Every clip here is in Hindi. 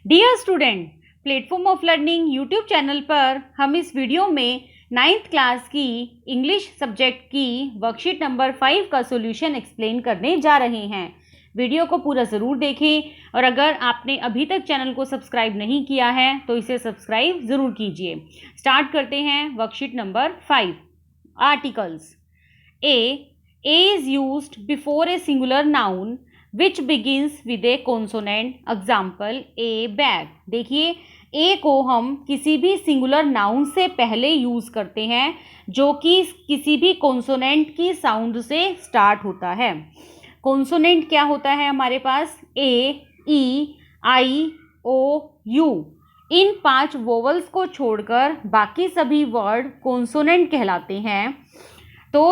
Dear student, platform of learning YouTube channel पर हम इस वीडियो में 9th क्लास की इंग्लिश सब्जेक्ट की वर्कशीट नंबर 5 का सॉल्यूशन एक्सप्लेन करने जा रहे हैं। वीडियो को पूरा ज़रूर देखें और अगर आपने अभी तक चैनल को सब्सक्राइब नहीं किया है तो इसे सब्सक्राइब ज़रूर कीजिए। स्टार्ट करते हैं worksheet number 5। Articles. A is used before a singular noun which begins with A consonant. Example A bag. देखिए, ए को हम किसी भी सिंगुलर नाउन से पहले यूज़ करते हैं जो कि किसी भी कॉन्सोनेंट की साउंड से स्टार्ट होता है। कॉन्सोनेंट क्या होता है हमारे पास? ए, ई, आई, ओ, यू। इन 5 वोवल्स को छोड़कर बाकी सभी वर्ड कॉन्सोनेंट कहलाते हैं। तो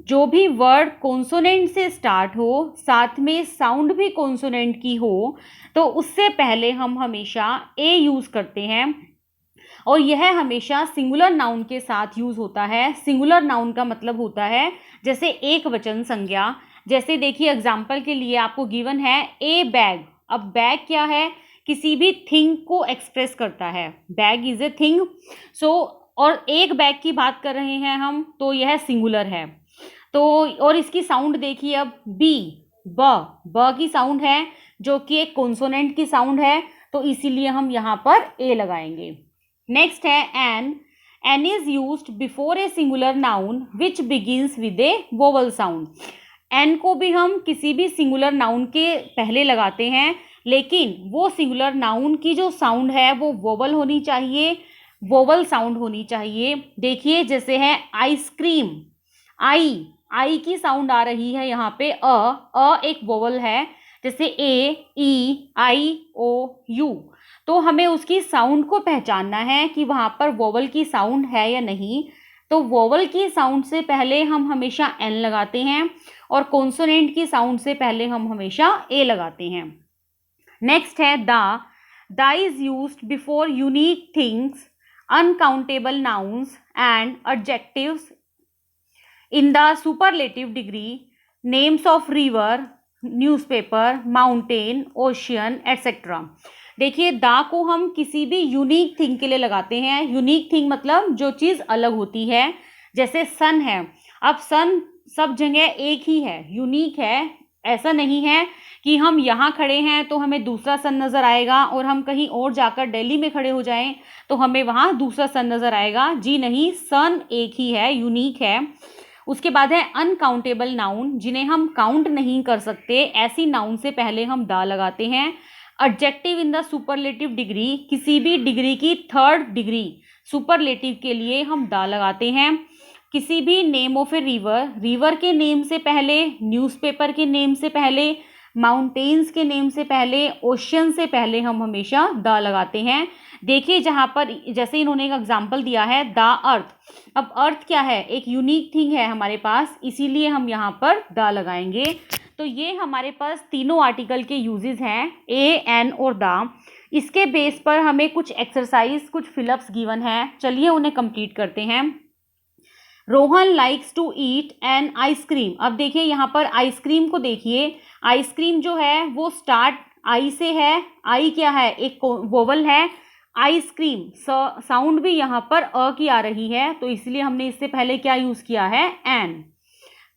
जो भी वर्ड कॉन्सोनेंट से स्टार्ट हो, साथ में साउंड भी कॉन्सोनेंट की हो, तो उससे पहले हम हमेशा ए यूज़ करते हैं और यह हमेशा सिंगुलर नाउन के साथ यूज़ होता है। सिंगुलर नाउन का मतलब होता है जैसे एक वचन संज्ञा। जैसे देखिए, एग्जाम्पल के लिए आपको गिवन है ए बैग। अब बैग क्या है? किसी भी थिंग को एक्सप्रेस करता है। Bag is a thing. So और एक बैग की बात कर रहे हैं हम, तो यह सिंगुलर है। तो और इसकी साउंड देखिए, अब बी, ब की साउंड है जो कि एक कॉन्सोनेंट की साउंड है, तो इसीलिए हम यहाँ पर ए लगाएंगे। नेक्स्ट है an is used before a singular noun which begins with a vowel sound. An को भी हम किसी भी सिंगुलर नाउन के पहले लगाते हैं, लेकिन वो सिंगुलर नाउन की जो साउंड है वो वोवल होनी चाहिए, वोवल साउंड होनी चाहिए। देखिए, जैसे है आइसक्रीम। आई की साउंड आ रही है यहाँ पे अ एक वोवल है। जैसे ए, ई, आई, ओ, यू। तो हमें उसकी साउंड को पहचानना है कि वहाँ पर वोवल की साउंड है या नहीं। तो वोवल की साउंड से पहले हम हमेशा एन लगाते हैं और कॉन्सोनेंट की साउंड से पहले हम हमेशा ए लगाते हैं। नेक्स्ट है the is used before unique things, uncountable nouns and adjectives in the superlative degree, names of river, newspaper, mountain, ocean, etc. देखिए, दा को हम किसी भी यूनिक थिंग के लिए लगाते हैं। यूनिक थिंग मतलब जो चीज़ अलग होती है। जैसे सन है। अब सन सब जगह एक ही है, यूनिक है। ऐसा नहीं है कि हम यहाँ खड़े हैं तो हमें दूसरा सन नज़र आएगा और हम कहीं और जाकर दिल्ली में खड़े हो जाएं तो हमें वहाँ दूसरा सन नज़र आएगा। जी नहीं, सन एक ही है, यूनिक है। उसके बाद है अनकाउंटेबल नाउन, जिन्हें हम काउंट नहीं कर सकते। ऐसी नाउन से पहले हम दा लगाते हैं। Adjective in the superlative degree, किसी भी डिग्री की 3rd डिग्री सुपरलेटिव के लिए हम दा लगाते हैं। किसी भी नेम ऑफ ए रिवर के नेम से पहले, न्यूज़पेपर के नेम से पहले, माउंटेन्स के नेम से पहले, ओशन से पहले हम हमेशा द लगाते हैं। देखिए, जहाँ पर जैसे इन्होंने एक एग्जाम्पल दिया है द अर्थ। अब अर्थ क्या है? एक यूनिक थिंग है हमारे पास, इसीलिए हम यहाँ पर द लगाएंगे। तो ये हमारे पास तीनों आर्टिकल के यूजेस हैं, ए, एन और द। इसके बेस पर हमें कुछ एक्सरसाइज, कुछ फिलअप्स गिवन है। चलिए उन्हें कंप्लीट करते हैं। Rohan likes to eat an ice cream. अब देखिए, यहाँ पर आइसक्रीम को देखिए, आइसक्रीम जो है वो स्टार्ट आई से है। आई क्या है? एक वोवल है। आइसक्रीम साउंड भी यहाँ पर अ की आ रही है, तो इसलिए हमने इससे पहले क्या यूज़ किया है? An.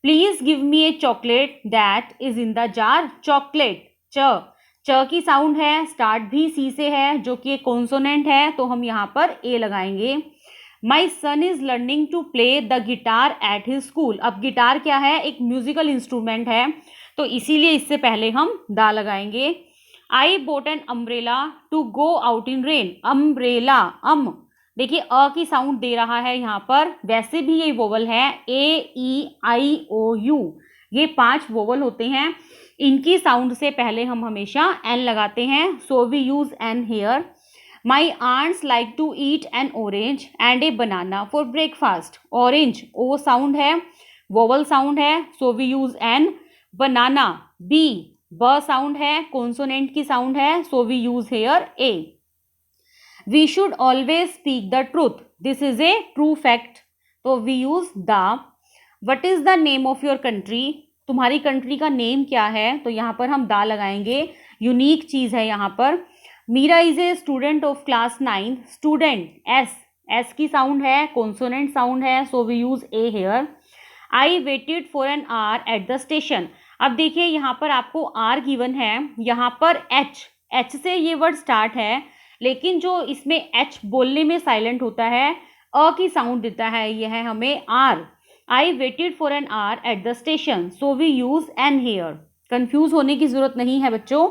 Please give me a chocolate that is in the jar. Chocolate च की साउंड है, स्टार्ट भी सी से है जो कि एक कॉन्सोनेंट है, तो हम यहाँ पर ए लगाएंगे। My son is learning to play the guitar at his school. अब गिटार क्या है? एक म्यूजिकल इंस्ट्रूमेंट है, तो इसीलिए इससे पहले हम दा लगाएंगे। I bought an umbrella to go out in rain. Umbrella, देखिए अ की साउंड दे रहा है यहाँ पर। वैसे भी ये वोवल है, ए, ई, आई, ओ, यू। ये 5 वोवल होते हैं। इनकी साउंड से पहले हम हमेशा एन लगाते हैं, so we use an here. My aunts like to eat an orange and a banana for breakfast. Orange O sound है, वोवल साउंड है, so we use an. Banana B, ब साउंड है, कॉन्सोनेंट की साउंड है, so we use here a. We should always speak the truth, this is a true fact, तो we use the. What is the name of your country. तुम्हारी कंट्री का नेम क्या है? तो यहाँ पर हम दा लगाएंगे, यूनिक चीज़ है यहाँ पर। Meera is a student of class 9। Student, S की साउंड है, कॉन्सोनेंट साउंड है, so we use a here. I waited for an hour at the station. अब देखिए यहाँ पर आपको आर गिवन है, यहाँ पर एच से ये वर्ड स्टार्ट है, लेकिन जो इसमें एच बोलने में साइलेंट होता है, अ की साउंड देता है, यह है हमें आर। I waited for an hour at the station, so we use an here. Confuse होने की जरूरत नहीं है बच्चों,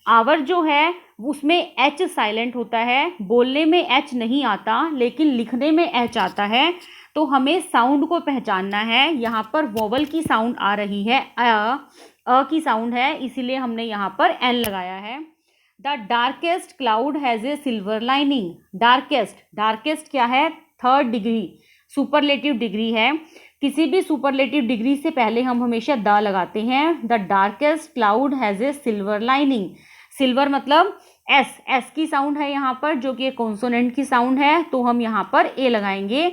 आवर जो है उसमें एच साइलेंट होता है, बोलने में एच नहीं आता लेकिन लिखने में एच आता है, तो हमें साउंड को पहचानना है। यहाँ पर वोवल की साउंड आ रही है, अ की साउंड है, इसीलिए हमने यहाँ पर एन लगाया है। The darkest cloud has a silver lining. Darkest क्या है? थर्ड डिग्री, सुपरलेटिव डिग्री है। किसी भी सुपरलेटिव डिग्री से पहले हम हमेशा द लगाते हैं। The darkest cloud has a silver lining. Silver मतलब एस की साउंड है यहाँ पर, जो कि कॉन्सोनेंट की साउंड है, तो हम यहाँ पर ए लगाएंगे।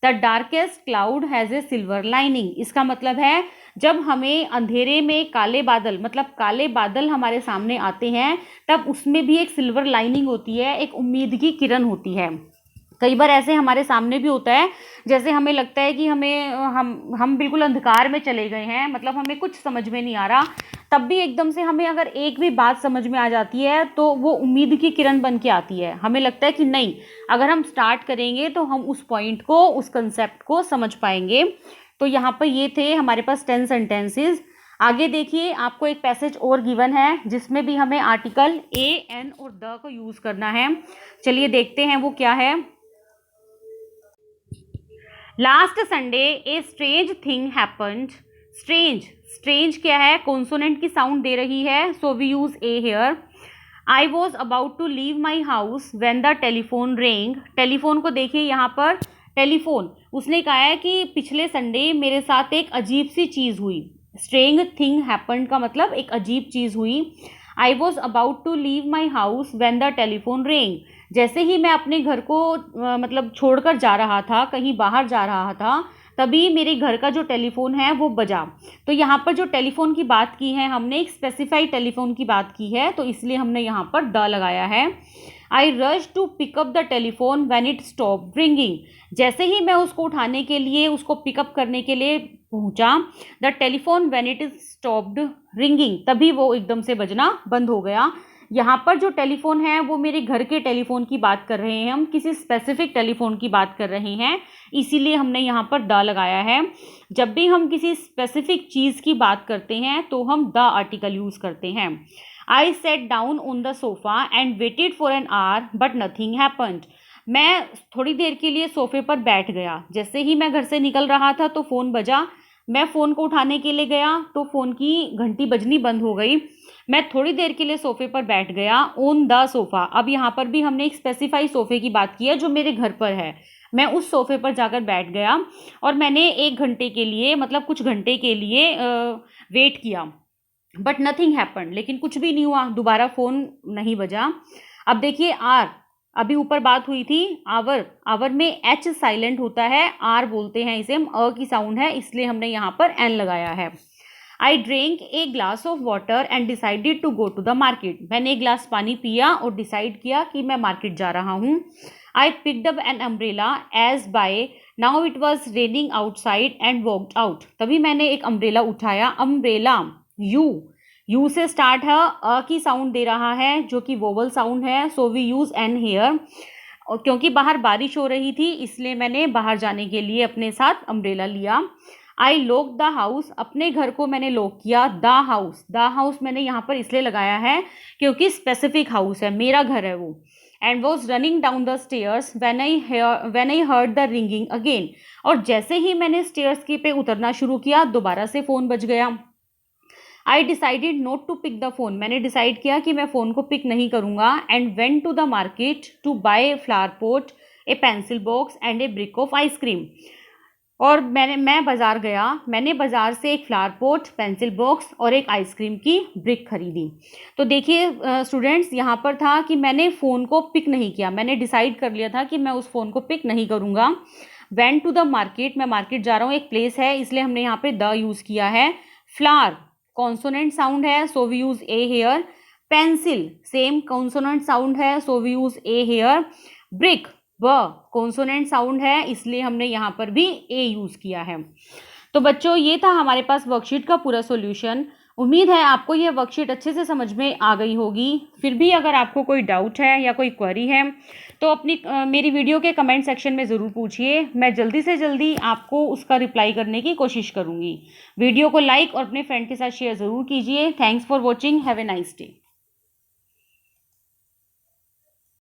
The darkest cloud has a silver lining, इसका मतलब है जब हमें अंधेरे में काले बादल, मतलब काले बादल हमारे सामने आते हैं, तब उसमें भी एक सिल्वर लाइनिंग होती है, एक उम्मीद की किरण होती है। कई बार ऐसे हमारे सामने भी होता है, जैसे हमें लगता है कि हम बिल्कुल अंधकार में चले गए हैं, मतलब हमें कुछ समझ में नहीं आ रहा, तब भी एकदम से हमें अगर एक भी बात समझ में आ जाती है तो वो उम्मीद की किरण बन के आती है। हमें लगता है कि नहीं, अगर हम स्टार्ट करेंगे तो हम उस पॉइंट को, उस कंसेप्ट को समझ पाएंगे। तो यहाँ पर ये थे हमारे पास 10 सेंटेंसेस। आगे देखिए, आपको एक पैसेज और गिवन है जिसमें भी हमें आर्टिकल ए, एन और द को यूज़ करना है। चलिए देखते हैं वो क्या है। Last Sunday a strange thing happened. Strange क्या है? कॉन्सोनेंट की साउंड दे रही है, so we use a here. I was about to leave my house when the telephone ring. Telephone को देखिए यहाँ पर, टेलीफोन, उसने कहा है कि पिछले संडे मेरे साथ एक अजीब सी चीज़ हुई। स्ट्रेंज थिंग हैपेंड का मतलब एक अजीब चीज़ हुई। I was about to leave my house when the telephone ring. जैसे ही मैं अपने घर को मतलब छोड़कर जा रहा था, कहीं बाहर जा रहा था, तभी मेरे घर का जो टेलीफोन है वो बजा। तो यहाँ पर जो टेलीफोन की बात की है हमने, एक स्पेसिफाइड टेलीफोन की बात की है, तो इसलिए हमने यहाँ पर द लगाया है। I rush to pick up the telephone when it stop ringing. जैसे ही मैं उसको उठाने के लिए, उसको पिकअप करने के लिए पहुँचा, the telephone when it stopped ringing, तभी वो एकदम से बजना बंद हो गया। यहाँ पर जो टेलीफोन है वो मेरे घर के टेलीफोन की बात कर रहे हैं, हम किसी स्पेसिफिक टेलीफोन की बात कर रहे हैं, इसीलिए हमने यहाँ पर द लगाया है। जब भी हम किसी स्पेसिफिक चीज़ की बात करते हैं तो हम द आर्टिकल यूज़ करते हैं। I set down on the sofa and waited for an hour but nothing happened. मैं थोड़ी देर के लिए सोफे पर बैठ गया। जैसे ही मैं घर से निकल रहा था तो फ़ोन बजा, मैं फ़ोन को उठाने के लिए गया तो फ़ोन की घंटी बजनी बंद हो गई। मैं थोड़ी देर के लिए सोफे पर बैठ गया, ऑन द सोफ़ा। अब यहाँ पर भी हमने एक स्पेसिफाई सोफ़े की बात की है जो मेरे घर पर है। मैं उस सोफ़े पर जाकर बैठ गया और मैंने 1 घंटे के लिए, मतलब कुछ घंटे के लिए वेट किया, बट नथिंग हैपेंड, लेकिन कुछ भी नहीं हुआ, दोबारा फ़ोन नहीं बजा। अब देखिए आर, अभी ऊपर बात हुई थी आवर में एच साइलेंट होता है, आर बोलते हैं इसे हम, अ की साउंड है, इसलिए हमने यहाँ पर एन लगाया है। I drink a glass of water and decided to go to the market. मैंने एक ग्लास पानी पिया और डिसाइड किया कि मैं मार्केट जा रहा हूँ। I picked up an umbrella as by now it was raining outside and walked out. तभी मैंने एक अम्ब्रेला उठाया। अम्ब्रेला, यू से स्टार्ट है, अ की साउंड दे रहा है जो कि वोवल साउंड है, so we use an here. और क्योंकि बाहर बारिश हो रही थी इसलिए मैंने बाहर जाने के लिए अपने साथ अम्ब्रेला लिया। आई लॉक द हाउस, अपने घर को मैंने लॉक किया। द हाउस मैंने यहाँ पर इसलिए लगाया है क्योंकि स्पेसिफिक हाउस है, मेरा घर है वो। And was running down the stairs when I heard the ringing again. और जैसे ही मैंने स्टेयर्स के पे उतरना शुरू किया, दोबारा से फ़ोन बज गया। I decided not to pick the phone, मैंने डिसाइड किया कि मैं फ़ोन को पिक नहीं करूँगा। And went to the market to buy flower pot, a pencil box and a brick of ice cream. और मैं बाज़ार गया, मैंने बाज़ार से एक फ्लावर पॉट, पेंसिल बॉक्स और एक आइसक्रीम की ब्रिक खरीदी। तो देखिए स्टूडेंट्स, यहाँ पर था कि मैंने फ़ोन को पिक नहीं किया, मैंने डिसाइड कर लिया था कि मैं उस फ़ोन को पिक नहीं करूँगा। वेंट टू द मार्केट, मैं मार्केट जा रहा हूँ, एक प्लेस है, इसलिए हमने यहाँ पे द यूज़ किया है। फ्लावर कॉन्सोनेंट साउंड है, so we use a here. Pencil same consonant sound है, so we use a here. Brick ब कॉन्सोनेंट साउंड है, इसलिए हमने यहाँ पर भी ए यूज किया है। तो बच्चों ये था हमारे पास वर्कशीट का पूरा सॉल्यूशन। उम्मीद है आपको ये वर्कशीट अच्छे से समझ में आ गई होगी। फिर भी अगर आपको कोई डाउट है या कोई क्वेरी है तो अपनी मेरी वीडियो के कमेंट सेक्शन में ज़रूर पूछिए। मैं जल्दी से जल्दी आपको उसका रिप्लाई करने की कोशिश करूँगी। वीडियो को लाइक और अपने फ्रेंड के साथ शेयर ज़रूर कीजिए। Thanks for watching. Have a nice day.